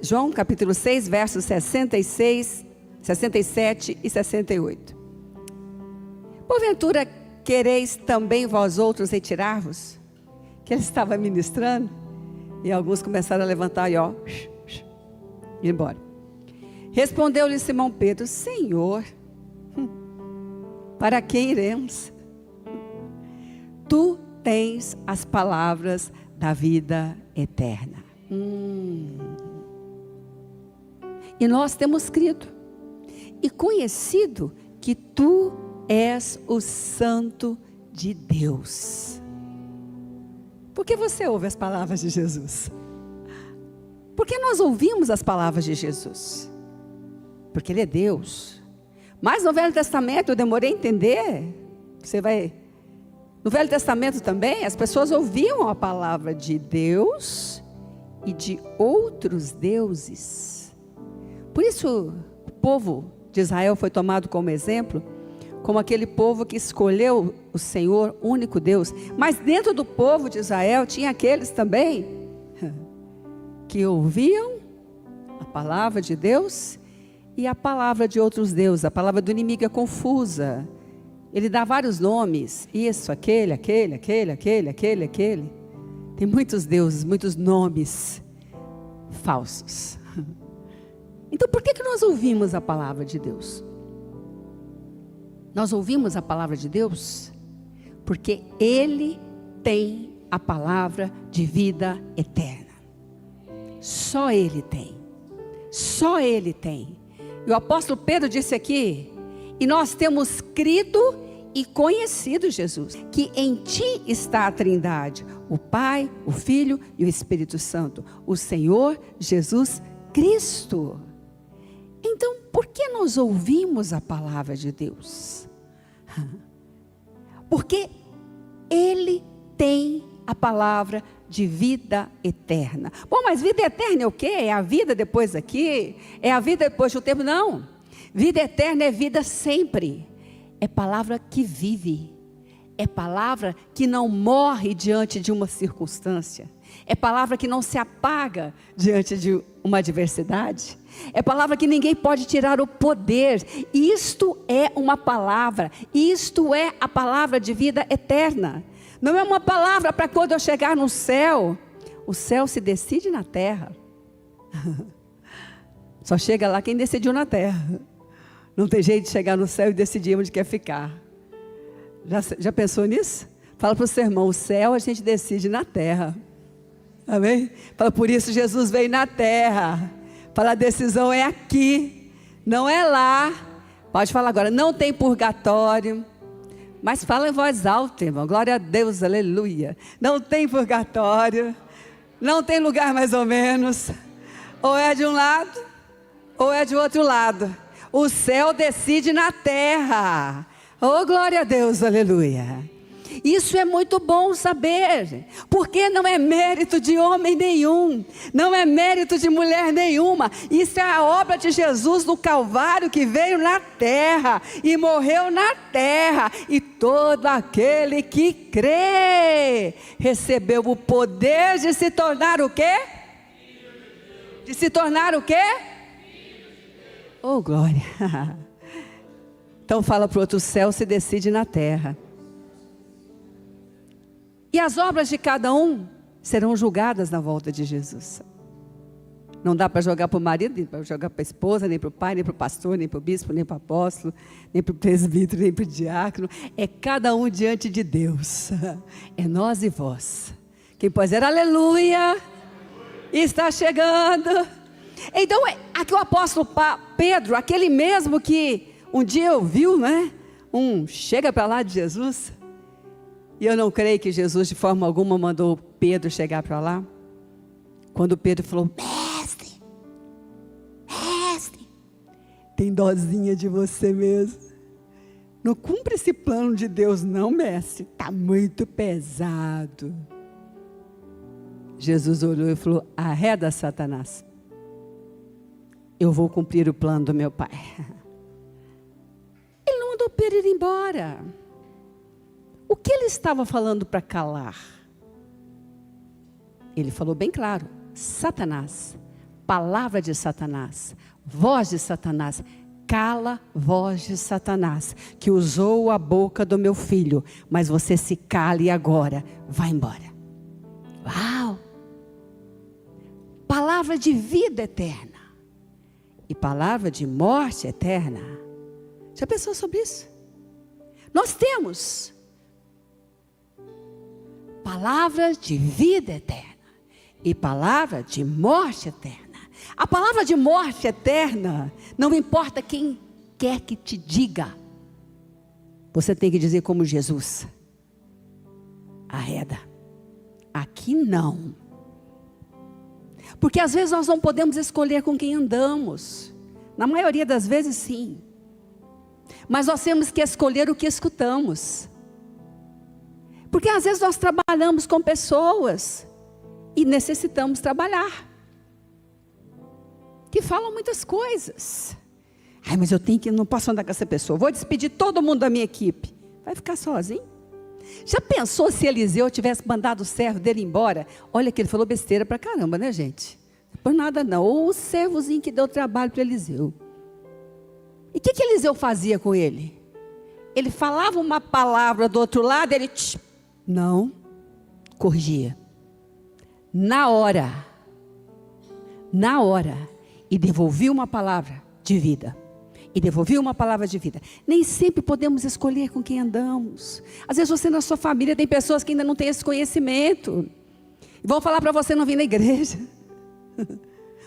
João capítulo 6, versos 66, 67 e 68. Porventura quereis também vós outros retirar-vos? Que ele estava ministrando, e alguns começaram a levantar e ir embora. Respondeu-lhe Simão Pedro: Senhor, para quem iremos? Tu tens as palavras da vida eterna. E nós temos crido e conhecido que tu és o Santo de Deus. Por que você ouve as palavras de Jesus? Por que nós ouvimos as palavras de Jesus? Porque Ele é Deus. Mas no Velho Testamento eu demorei a entender. No Velho Testamento também as pessoas ouviam a palavra de Deus e de outros deuses. Por isso o povo de Israel foi tomado como exemplo, como aquele povo que escolheu o Senhor, único Deus. Mas dentro do povo de Israel tinha aqueles também que ouviam a palavra de Deus e a palavra de outros deuses. A palavra do inimigo é confusa. Ele dá vários nomes. Isso, aquele. Tem muitos deuses, muitos nomes falsos. Então por que nós ouvimos a palavra de Deus? Nós ouvimos a palavra de Deus porque Ele tem a palavra de vida eterna. Só Ele tem. Só Ele tem. E o apóstolo Pedro disse aqui: e nós temos crido e conhecido Jesus, que em Ti está a Trindade, o Pai, o Filho e o Espírito Santo, o Senhor Jesus Cristo. Então, por que nós ouvimos a palavra de Deus? Porque Ele tem a palavra de vida eterna. Bom, mas vida eterna é o quê? É a vida depois daqui? É a vida depois de um tempo? Não. Vida eterna é vida sempre. É palavra que vive. É palavra que não morre diante de uma circunstância. É palavra que não se apaga diante de uma adversidade. É palavra que ninguém pode tirar o poder. Isto é uma palavra. Isto é a palavra de vida eterna. Não é uma palavra para quando eu chegar no céu. O céu se decide na terra. Só chega lá quem decidiu na terra. Não tem jeito de chegar no céu e decidir onde quer ficar. Já pensou nisso? Fala para o seu irmão: o céu a gente decide na terra. Amém? Fala: por isso Jesus veio na terra. Fala: a decisão é aqui, não é lá. Pode falar agora: não tem purgatório. Mas fala em voz alta, irmão. Glória a Deus, aleluia. Não tem purgatório. Não tem lugar mais ou menos. Ou é de um lado, ou é de outro lado. O céu decide na terra. Oh, glória a Deus, aleluia. Isso é muito bom saber, porque não é mérito de homem nenhum, não é mérito de mulher nenhuma. Isso é a obra de Jesus no Calvário, que veio na terra e morreu na terra. E todo aquele que crê recebeu o poder de se tornar o quê? De se tornar o quê? Oh, glória. Então fala para o outro: o céu se decide na terra. E as obras de cada um serão julgadas na volta de Jesus. Não dá para jogar para o marido, nem para jogar para a esposa, nem para o pai, nem para o pastor, nem para o bispo, nem para o apóstolo, nem para o presbítero, nem para o diácono. É cada um diante de Deus. É nós e vós. Quem pode dizer aleluia? Está chegando. Então, aqui o apóstolo Pedro, aquele mesmo que um dia ouviu, né? Chega para lá de Jesus. E eu não creio que Jesus de forma alguma mandou Pedro chegar para lá. Quando Pedro falou: mestre, tem dozinha de você mesmo. Não cumpre esse plano de Deus não, mestre. Está muito pesado. Jesus olhou e falou: arreda, Satanás. Eu vou cumprir o plano do meu Pai. Ele não mandou Pedro ir embora. O que ele estava falando para calar? Ele falou bem claro: Satanás, palavra de Satanás, voz de Satanás. Cala, voz de Satanás, que usou a boca do meu filho, mas você se cale agora, vai embora. Uau! Palavra de vida eterna e palavra de morte eterna. Já pensou sobre isso? Nós temos palavra de vida eterna e palavra de morte eterna. A palavra de morte eterna, não importa quem quer que te diga, você tem que dizer como Jesus: arreda, aqui não. Porque às vezes nós não podemos escolher com quem andamos, na maioria das vezes sim, mas nós temos que escolher o que escutamos. Porque às vezes nós trabalhamos com pessoas e necessitamos trabalhar, que falam muitas coisas. Ai, mas eu tenho que, não posso andar com essa pessoa, vou despedir todo mundo da minha equipe. Vai ficar sozinho? Já pensou se Eliseu tivesse mandado o servo dele embora? Olha que ele falou besteira pra caramba, né, gente? Por nada não. Ou o servozinho que deu trabalho para Eliseu. E o que Eliseu fazia com ele? Ele falava uma palavra do outro lado, ele não corrigia. Na hora, e devolvia uma palavra de vida. E devolvia uma palavra de vida. Nem sempre podemos escolher com quem andamos. Às vezes você na sua família tem pessoas que ainda não têm esse conhecimento. E vão falar para você não vir na igreja.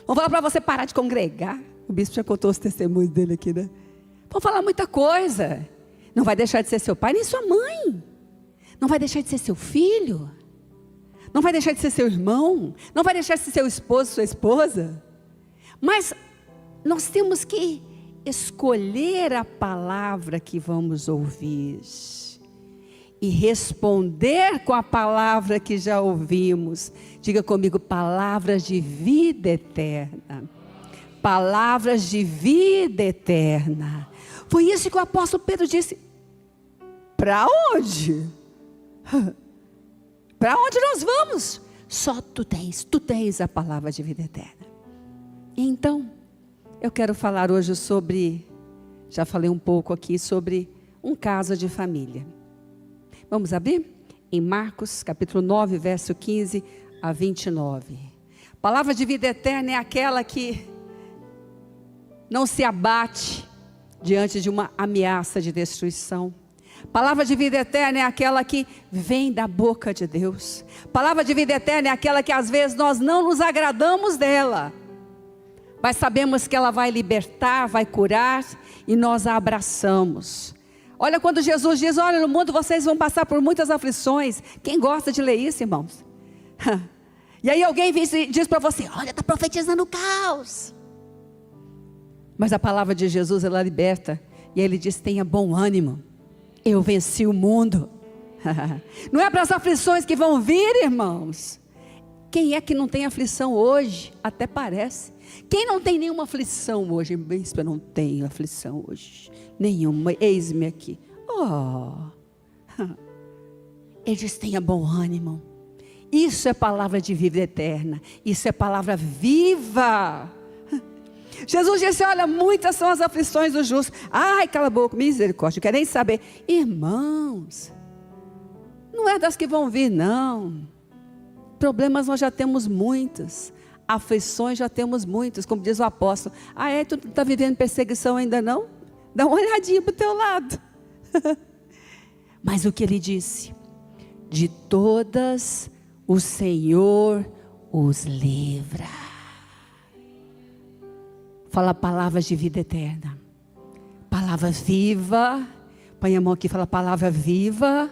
Vão falar para você parar de congregar. O bispo já contou os testemunhos dele aqui, né? Vão falar muita coisa. Não vai deixar de ser seu pai nem sua mãe. Não vai deixar de ser seu filho. Não vai deixar de ser seu irmão. Não vai deixar de ser seu esposo, sua esposa. Mas nós temos que escolher a palavra que vamos ouvir e responder com a palavra que já ouvimos. Diga comigo: palavras de vida eterna. Palavras de vida eterna. Foi isso que o apóstolo Pedro disse. Para onde? Para onde nós vamos? Só tu tens a palavra de vida eterna. Então, eu quero falar hoje sobre, já falei um pouco aqui sobre um caso de família. Vamos abrir? Em Marcos, capítulo 9, verso 15 a 29. Palavra de vida eterna é aquela que não se abate diante de uma ameaça de destruição. Palavra de vida eterna é aquela que vem da boca de Deus. Palavra de vida eterna é aquela que às vezes nós não nos agradamos dela, mas sabemos que ela vai libertar, vai curar, e nós a abraçamos. Olha quando Jesus diz: olha, no mundo vocês vão passar por muitas aflições. Quem gosta de ler isso, irmãos? E aí alguém diz para você: olha, está profetizando o caos. Mas a palavra de Jesus, ela liberta. E ele diz: tenha bom ânimo, eu venci o mundo. Não é para as aflições que vão vir, irmãos. Quem é que não tem aflição hoje? Até parece. Quem não tem nenhuma aflição hoje? Bispo, eu não tenho aflição hoje. Nenhuma, eis-me aqui. Ele diz: tenha bom ânimo. Isso é palavra de vida eterna. Isso é palavra viva. Jesus disse: olha, muitas são as aflições do justo. Ai, cala a boca, misericórdia, não quero nem saber. Irmãos, não é das que vão vir, não. Problemas nós já temos muitos. Aflições já temos muitos, como diz o apóstolo. Ah, tu não está vivendo perseguição ainda não? Dá uma olhadinha para o teu lado. Mas o que ele disse? De todas o Senhor os livra. Fala palavras de vida eterna. Palavra viva. Põe a mão aqui e fala: palavra viva.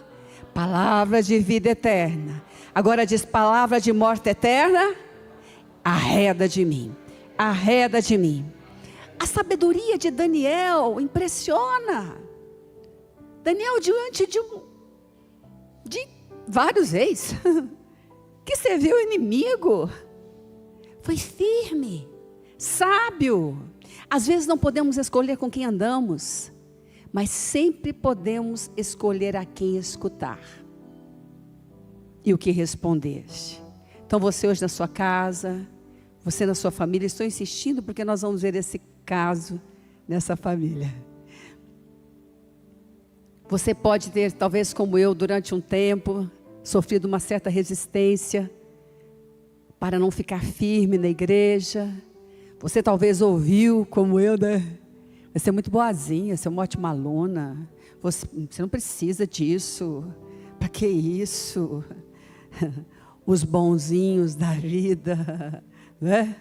Palavra de vida eterna. Agora diz: palavra de morte eterna. Arreda de mim. Arreda de mim. A sabedoria de Daniel impressiona. Daniel, diante de vários reis que serviu o inimigo, foi firme, sábio. Às vezes não podemos escolher com quem andamos, mas sempre podemos escolher a quem escutar e o que responder. Então você hoje na sua casa, Você na sua família, estou insistindo porque nós vamos ver esse caso nessa família. Você pode ter, talvez como eu, durante um tempo, sofrido uma certa resistência para não ficar firme na igreja. Você talvez ouviu, como eu, né? Você é muito boazinha, você é uma ótima aluna. Você não precisa disso. Para que isso? Os bonzinhos da vida, né?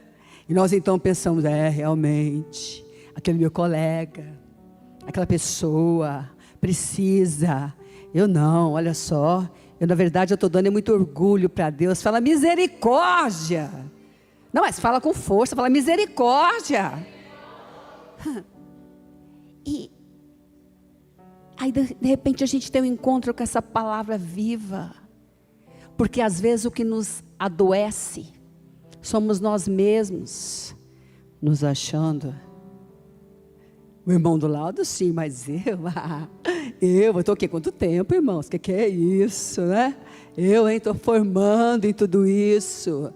E nós então pensamos, realmente, aquele meu colega, aquela pessoa precisa. Eu não, olha só. Eu, na verdade, eu estou dando muito orgulho para Deus. Fala misericórdia. Não, mas fala com força, fala misericórdia. E aí, de repente, a gente tem um encontro com essa palavra viva. Porque às vezes o que nos adoece somos nós mesmos, nos achando. O irmão do lado, sim, mas eu estou aqui há quanto tempo, irmãos? Que é isso, né? Eu estou formando em tudo isso.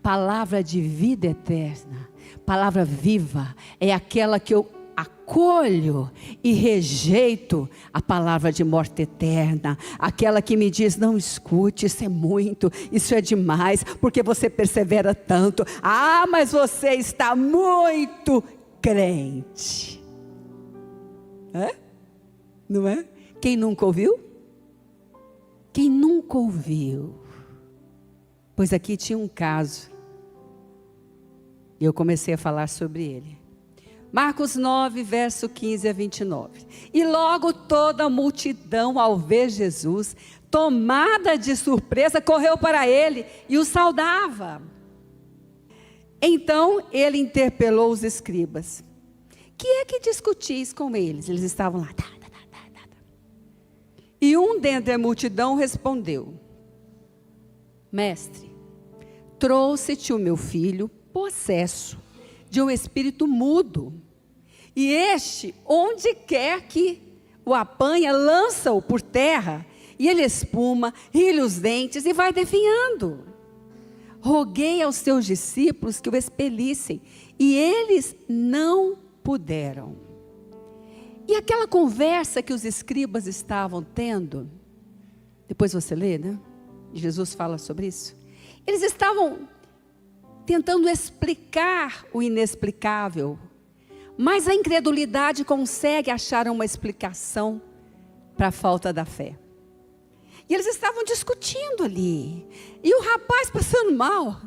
Palavra de vida eterna, palavra viva, é aquela que eu acolho e rejeito a palavra de morte eterna, aquela que me diz, não escute, isso é muito, isso é demais, porque você persevera tanto, mas você está muito crente, não é? Quem nunca ouviu? Quem nunca ouviu? Pois aqui tinha um caso, e eu comecei a falar sobre ele. Marcos 9, verso 15 a 29. E logo toda a multidão, ao ver Jesus, tomada de surpresa, correu para ele e o saudava. Então ele interpelou os escribas. Que é que discutis com eles? Eles estavam lá. E um dentre a multidão respondeu: Mestre, trouxe-te o meu filho possesso de um espírito mudo, e este, onde quer que o apanha, lança-o por terra, e ele espuma, rilha os dentes e vai definhando. Roguei aos seus discípulos que o expelissem, e eles não puderam. E aquela conversa que os escribas estavam tendo, depois você lê, né? Jesus fala sobre isso. Eles estavam tentando explicar o inexplicável, mas a incredulidade consegue achar uma explicação para a falta da fé. E eles estavam discutindo ali, e o rapaz passando mal,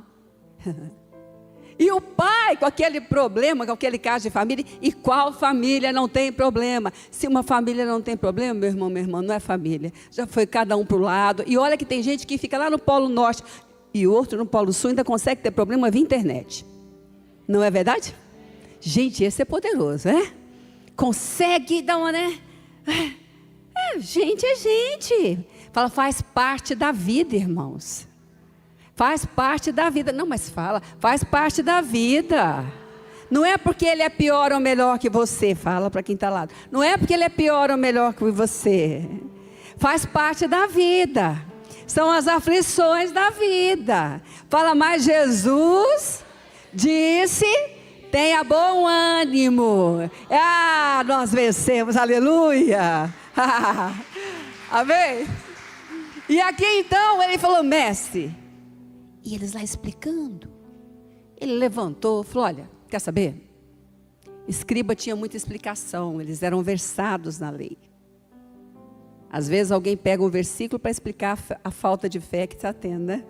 e o pai com aquele problema, com aquele caso de família. E qual família não tem problema? Se uma família não tem problema, meu irmão, minha irmã, não é família, já foi cada um para o lado. E olha que tem gente que fica lá no Polo Norte e o outro no Polo Sul ainda consegue ter problema via internet. Não é verdade? Gente, esse é poderoso, né? Consegue dar uma, né? Gente é gente. Fala, faz parte da vida, irmãos. Faz parte da vida. Não, mas faz parte da vida. Não é porque ele é pior ou melhor que você. Fala para quem está lá. Não é porque ele é pior ou melhor que você. Faz parte da vida. São as aflições da vida. Fala, mas Jesus disse: tenha bom ânimo. Nós vencemos, aleluia. Amém? E aqui então ele falou, mestre. E eles lá explicando. Ele levantou, falou, olha, quer saber? Escriba tinha muita explicação, eles eram versados na lei. Às vezes alguém pega um versículo para explicar a falta de fé que está tendo, né?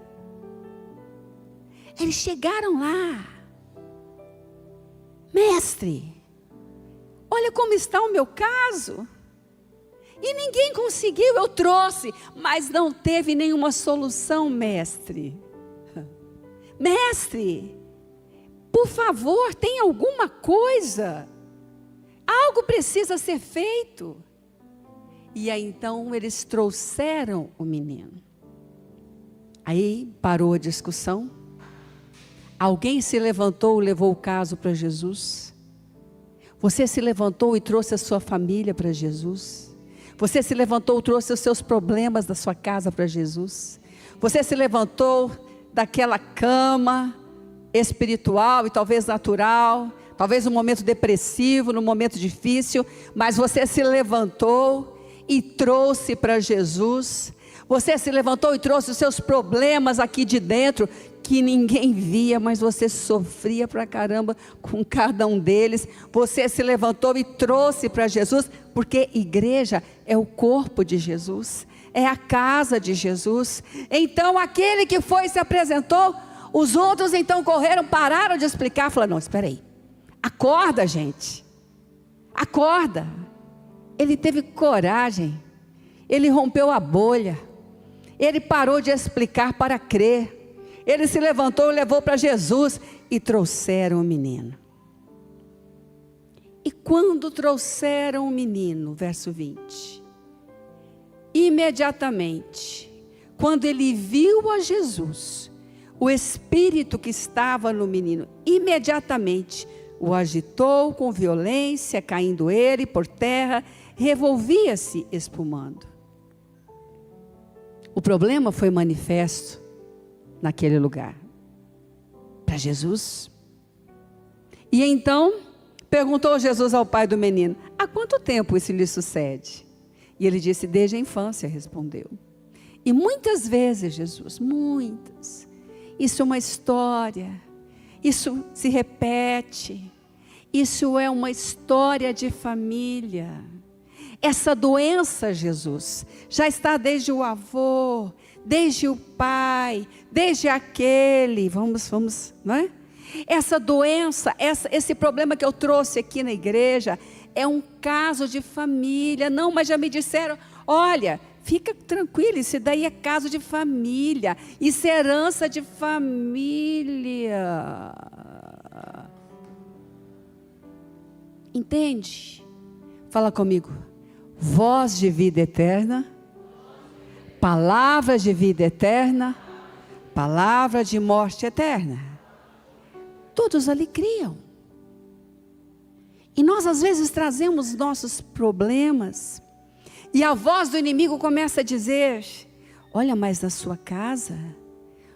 Eles chegaram lá. Mestre, olha como está o meu caso. E ninguém conseguiu, eu trouxe, mas não teve nenhuma solução, mestre. Mestre, por favor, tem alguma coisa? Algo precisa ser feito. E aí então eles trouxeram o menino. Aí parou a discussão. Alguém se levantou e levou o caso para Jesus. Você se levantou e trouxe a sua família para Jesus. Você se levantou e trouxe os seus problemas da sua casa para Jesus. Você se levantou, daquela cama espiritual e talvez natural, talvez um momento depressivo, num momento difícil, mas você se levantou e trouxe para Jesus. Você se levantou e trouxe os seus problemas aqui de dentro, que ninguém via, mas você sofria pra caramba com cada um deles. Você se levantou e trouxe para Jesus, porque igreja é o corpo de Jesus, é a casa de Jesus. Então aquele que foi e se apresentou, os outros então correram, pararam de explicar, falaram: não, espera aí, acorda, gente, acorda. Ele teve coragem, ele rompeu a bolha, ele parou de explicar para crer. Ele se levantou e levou para Jesus e trouxeram o menino. E quando trouxeram o menino, verso 20, imediatamente, quando ele viu a Jesus, o espírito que estava no menino, imediatamente o agitou com violência, caindo ele por terra, revolvia-se espumando. O problema foi manifesto naquele lugar para Jesus. E então perguntou Jesus ao pai do menino: há quanto tempo isso lhe sucede? E ele disse: desde a infância, respondeu. E muitas vezes, Jesus, muitas, isso é uma história, isso se repete, isso é uma história de família. Essa doença, Jesus, já está desde o avô, desde o pai, desde aquele, vamos, não é? Essa doença, esse problema que eu trouxe aqui na igreja, é um caso de família. Não, mas já me disseram: olha, fica tranquilo, isso daí é caso de família, isso é herança de família. Entende? Fala comigo. Voz de vida eterna, palavra de vida eterna, palavra de morte eterna. Todos ali criam. E nós às vezes trazemos nossos problemas, e a voz do inimigo começa a dizer: olha, mas na sua casa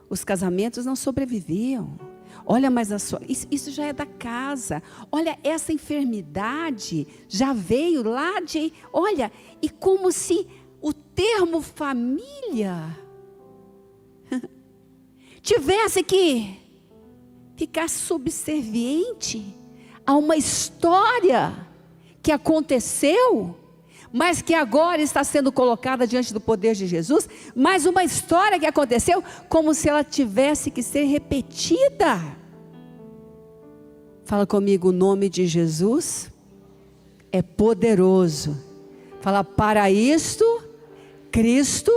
os casamentos não sobreviviam. Olha, mas isso já é da casa. Olha, essa enfermidade já veio lá de... Olha, e como se o termo família tivesse que ficar subserviente a uma história que aconteceu, mas que agora está sendo colocada diante do poder de Jesus, mas uma história que aconteceu como se ela tivesse que ser repetida. Fala comigo: o nome de Jesus é poderoso. Fala: para isto Cristo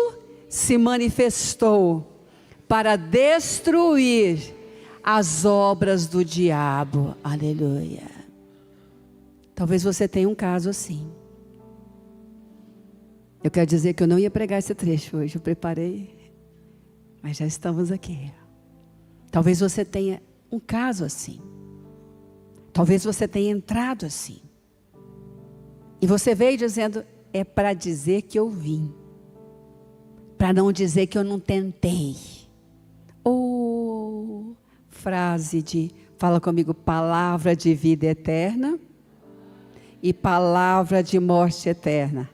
se manifestou, para destruir as obras do diabo. Aleluia. Talvez você tenha um caso assim. Eu quero dizer que eu não ia pregar esse trecho hoje, eu preparei, mas já estamos aqui. Talvez você tenha um caso assim. Talvez você tenha entrado assim. E você veio dizendo: é para dizer que eu vim, para não dizer que eu não tentei. Ou frase de, fala comigo, palavra de vida eterna e palavra de morte eterna.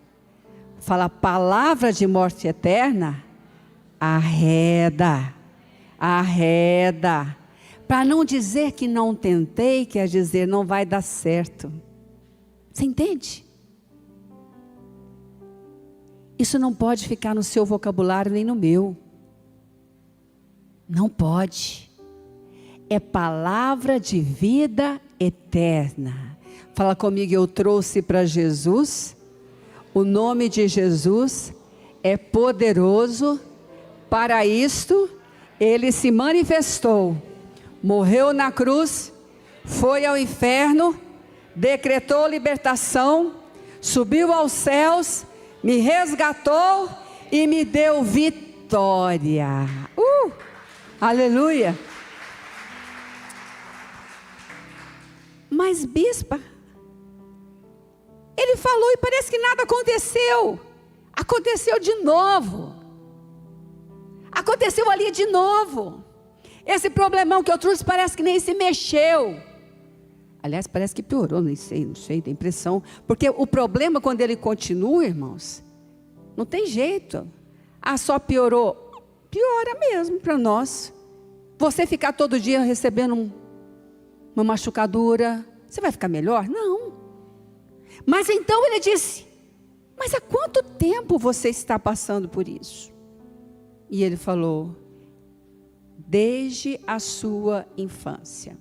Fala: palavra de morte eterna, arreda, arreda. Para não dizer que não tentei, quer dizer, não vai dar certo. Você entende? Isso não pode ficar no seu vocabulário nem no meu. Não pode. É palavra de vida eterna. Fala comigo: eu trouxe para Jesus. O nome de Jesus é poderoso. Para isto, ele se manifestou. Morreu na cruz, foi ao inferno, decretou libertação, subiu aos céus, me resgatou e me deu vitória. Aleluia. Mas bispa, ele falou e parece que nada aconteceu. Aconteceu de novo. Aconteceu ali de novo. Esse problemão que eu trouxe parece que nem se mexeu. Aliás, parece que piorou, não sei, tem impressão. Porque o problema, quando ele continua, irmãos, não tem jeito. Ah, só piorou. Piora mesmo para nós. Você ficar todo dia recebendo uma machucadura, você vai ficar melhor? Não. Mas então ele disse, mas há quanto tempo você está passando por isso? E ele falou, desde a sua infância.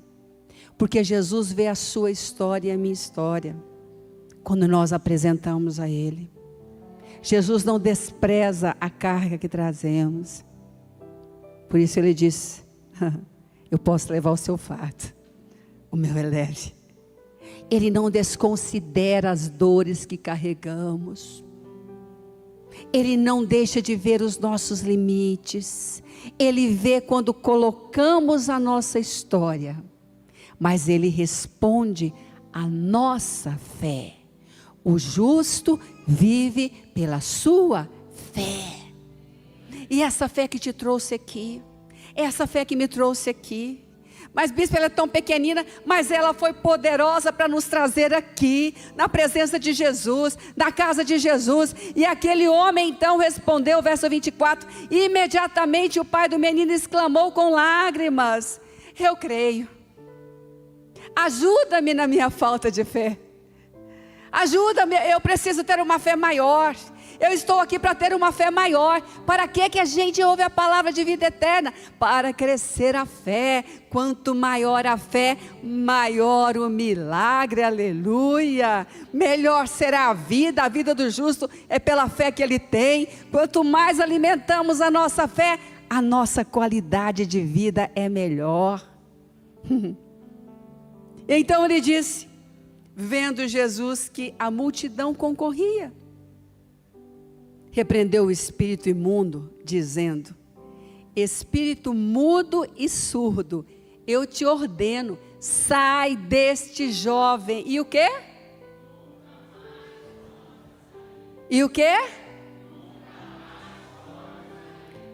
Porque Jesus vê a sua história e a minha história, quando nós apresentamos a Ele. Jesus não despreza a carga que trazemos. Por isso Ele diz, eu posso levar o seu fardo, o meu é leve. Ele não desconsidera as dores que carregamos. Ele não deixa de ver os nossos limites. Ele vê quando colocamos a nossa história. Mas Ele responde à nossa fé. O justo vive pela sua fé. E essa fé que te trouxe aqui, essa fé que me trouxe aqui. Mas bispo, ela é tão pequenina, mas ela foi poderosa para nos trazer aqui, na presença de Jesus, na casa de Jesus. E aquele homem então respondeu, verso 24, imediatamente o pai do menino exclamou com lágrimas, eu creio, ajuda-me na minha falta de fé, ajuda-me, eu preciso ter uma fé maior. Eu estou aqui para ter uma fé maior. Para que a gente ouve a palavra de vida eterna? Para crescer a fé. Quanto maior a fé, maior o milagre, aleluia. Melhor será a vida do justo é pela fé que ele tem. Quanto mais alimentamos a nossa fé, a nossa qualidade de vida é melhor. Então ele disse, vendo Jesus que a multidão concorria, repreendeu o espírito imundo, dizendo, espírito mudo e surdo, eu te ordeno, sai deste jovem. E o quê? E o quê?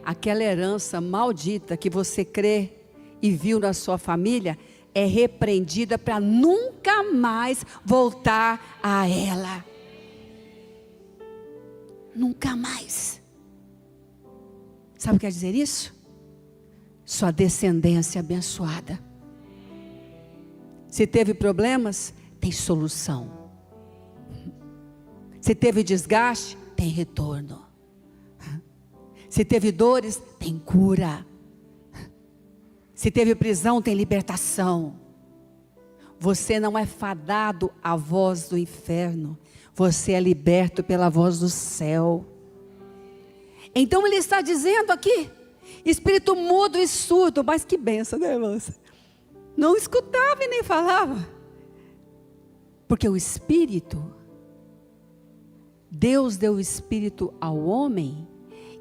Aquela herança maldita que você crê e viu na sua família, é repreendida para nunca mais voltar a ela. Nunca mais. Sabe o que quer dizer isso? Sua descendência abençoada. Se teve problemas, tem solução. Se teve desgaste, tem retorno. Se teve dores, tem cura. Se teve prisão, tem libertação. Você não é fadado à voz do inferno. Você é liberto pela voz do céu. Então ele está dizendo aqui, espírito mudo e surdo, mas que benção, né, irmãos? Não escutava e nem falava. Porque o espírito, Deus deu o espírito ao homem,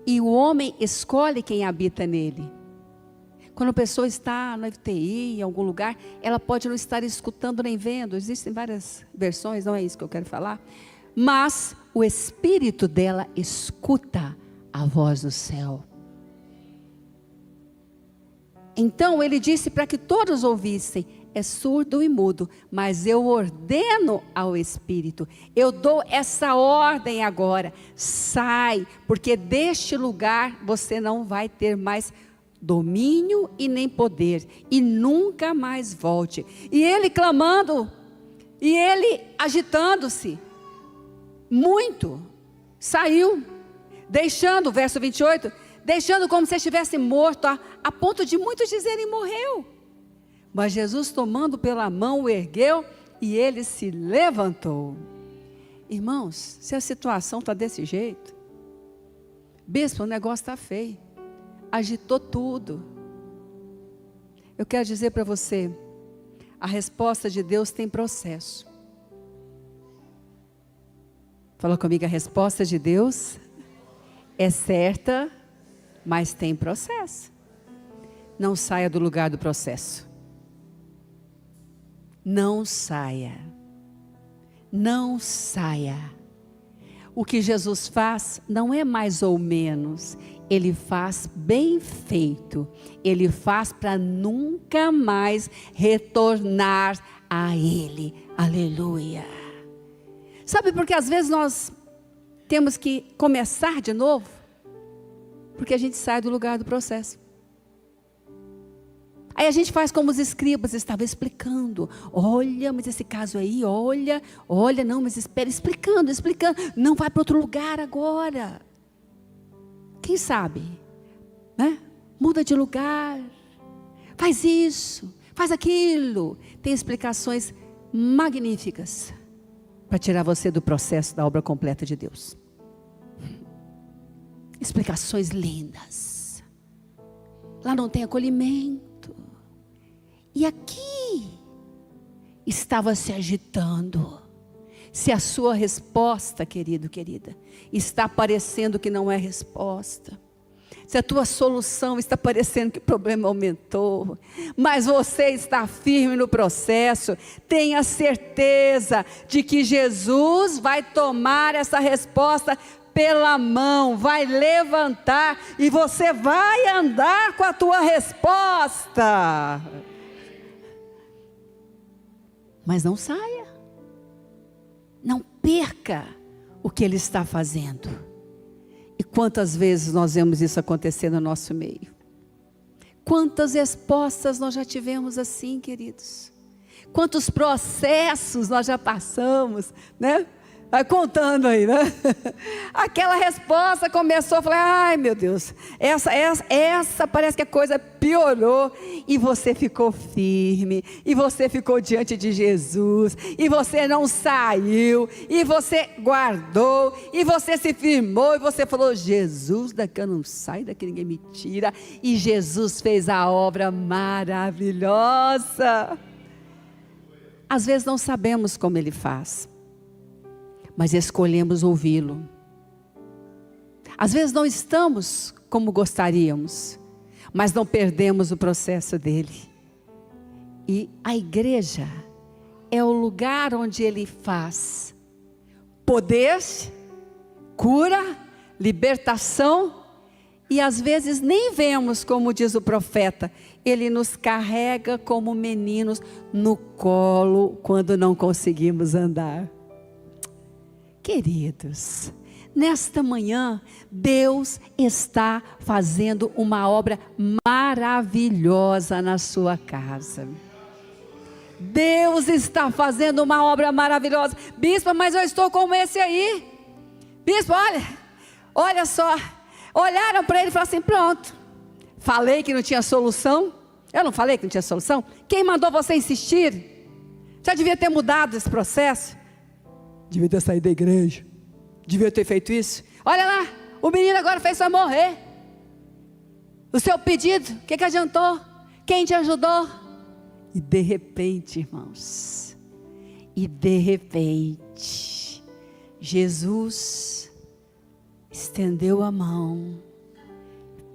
e o homem escolhe quem habita nele. Quando a pessoa está no UTI, em algum lugar, ela pode não estar escutando nem vendo. Existem várias versões, não é isso que eu quero falar. Mas o espírito dela escuta a voz do céu. Então ele disse para que todos ouvissem, é surdo e mudo, mas eu ordeno ao espírito, eu dou essa ordem agora, sai, porque deste lugar você não vai ter mais domínio e nem poder, e nunca mais volte. E ele clamando, e ele agitando-se, muito, saiu, deixando, verso 28, deixando como se estivesse morto, a ponto de muitos dizerem morreu. Mas Jesus tomando pela mão o ergueu, e ele se levantou. Irmãos, se a situação está desse jeito, bispo, o negócio está feio, agitou tudo. Eu quero dizer para você, a resposta de Deus tem processo. Fala comigo, a resposta de Deus é certa, mas tem processo. Não saia do lugar do processo. Não saia. Não saia. O que Jesus faz não é mais ou menos. Ele faz bem feito. Ele faz para nunca mais retornar a Ele. Aleluia. Sabe por que às vezes nós temos que começar de novo? Porque a gente sai do lugar do processo. Aí a gente faz como os escribas estavam explicando. Olha, mas esse caso aí, olha, não, mas espera, explicando. Não, vai para outro lugar agora. Quem sabe, né? Muda de lugar, faz isso, faz aquilo. Tem explicações magníficas para tirar você do processo da obra completa de Deus. Explicações lindas. Lá não tem acolhimento. E aqui estava se agitando. Se a sua resposta, querido, querida, está parecendo que não é resposta, se a tua solução está parecendo que o problema aumentou, mas você está firme no processo, tenha certeza de que Jesus vai tomar essa resposta pela mão, vai levantar e você vai andar com a tua resposta. Mas não saia. Não perca o que Ele está fazendo. E quantas vezes nós vemos isso acontecer no nosso meio? Quantas respostas nós já tivemos assim, queridos? Quantos processos nós já passamos, né? Vai contando aí, né? Aquela resposta começou, eu falei, ai meu Deus, essa parece que a coisa piorou. E você ficou firme, e você ficou diante de Jesus, e você não saiu, e você guardou, e você se firmou, e você falou, Jesus, daqui eu não saio, daqui ninguém me tira. E Jesus fez a obra maravilhosa. Às vezes não sabemos como Ele faz, mas escolhemos ouvi-lo. Às vezes não estamos como gostaríamos, mas não perdemos o processo dele. E a igreja é o lugar onde Ele faz poder, cura, libertação. E às vezes nem vemos, como diz o profeta, Ele nos carrega como meninos no colo quando não conseguimos andar. Queridos, nesta manhã, Deus está fazendo uma obra maravilhosa na sua casa. Deus está fazendo uma obra maravilhosa. Bispo, mas eu estou como esse aí. Bispo, olha só. Olharam para ele e falaram assim, pronto. Falei que não tinha solução. Eu não falei que não tinha solução? Quem mandou você insistir? Já devia ter mudado esse processo. Devia ter saído da igreja. Devia ter feito isso. Olha lá, o menino agora fez só morrer. O seu pedido, o que adiantou? Quem te ajudou? E de repente, irmãos, Jesus estendeu a mão,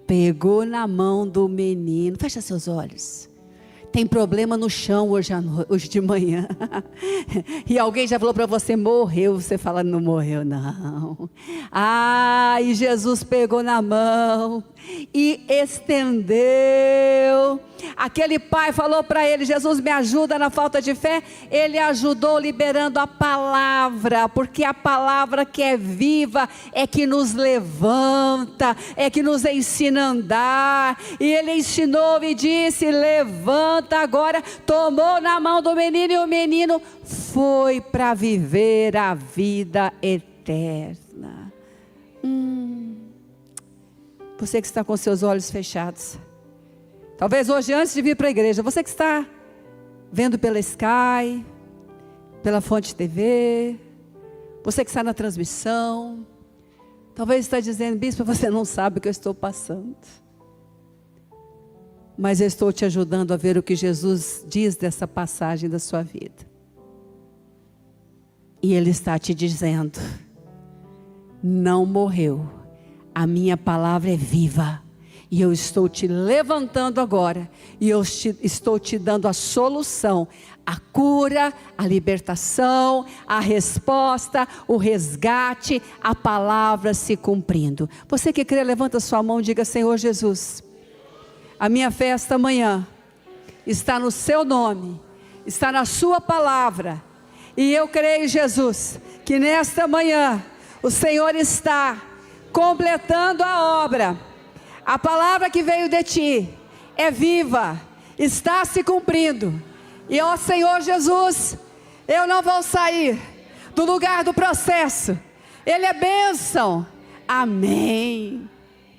pegou na mão do menino. Fecha seus olhos. Tem problema no chão hoje de manhã. E alguém já falou para você, morreu. Você fala, não morreu não. E Jesus pegou na mão e estendeu. Aquele pai falou para ele, Jesus me ajuda na falta de fé. Ele ajudou liberando a palavra, porque a palavra que é viva é que nos levanta, é que nos ensina a andar. E ele ensinou e disse, levanta agora. Tomou na mão do menino e o menino foi para viver a vida eterna. Você que está com seus olhos fechados, talvez hoje antes de vir para a igreja, você que está vendo pela Sky, pela Fonte TV, você que está na transmissão, talvez está dizendo, bispo, você não sabe o que eu estou passando, mas eu estou te ajudando a ver o que Jesus diz dessa passagem da sua vida. E Ele está te dizendo, não morreu, a minha palavra é viva, E eu estou te levantando agora. E eu estou te dando a solução, a cura, a libertação, a resposta, o resgate, a palavra se cumprindo. Você que crê, levanta sua mão e diga: Senhor Jesus, a minha fé esta manhã está no seu nome, está na sua palavra. E eu creio, Jesus, que nesta manhã o Senhor está completando a obra. A palavra que veio de ti é viva, está se cumprindo. E ó Senhor Jesus, eu não vou sair do lugar do processo. Ele é bênção. Amém.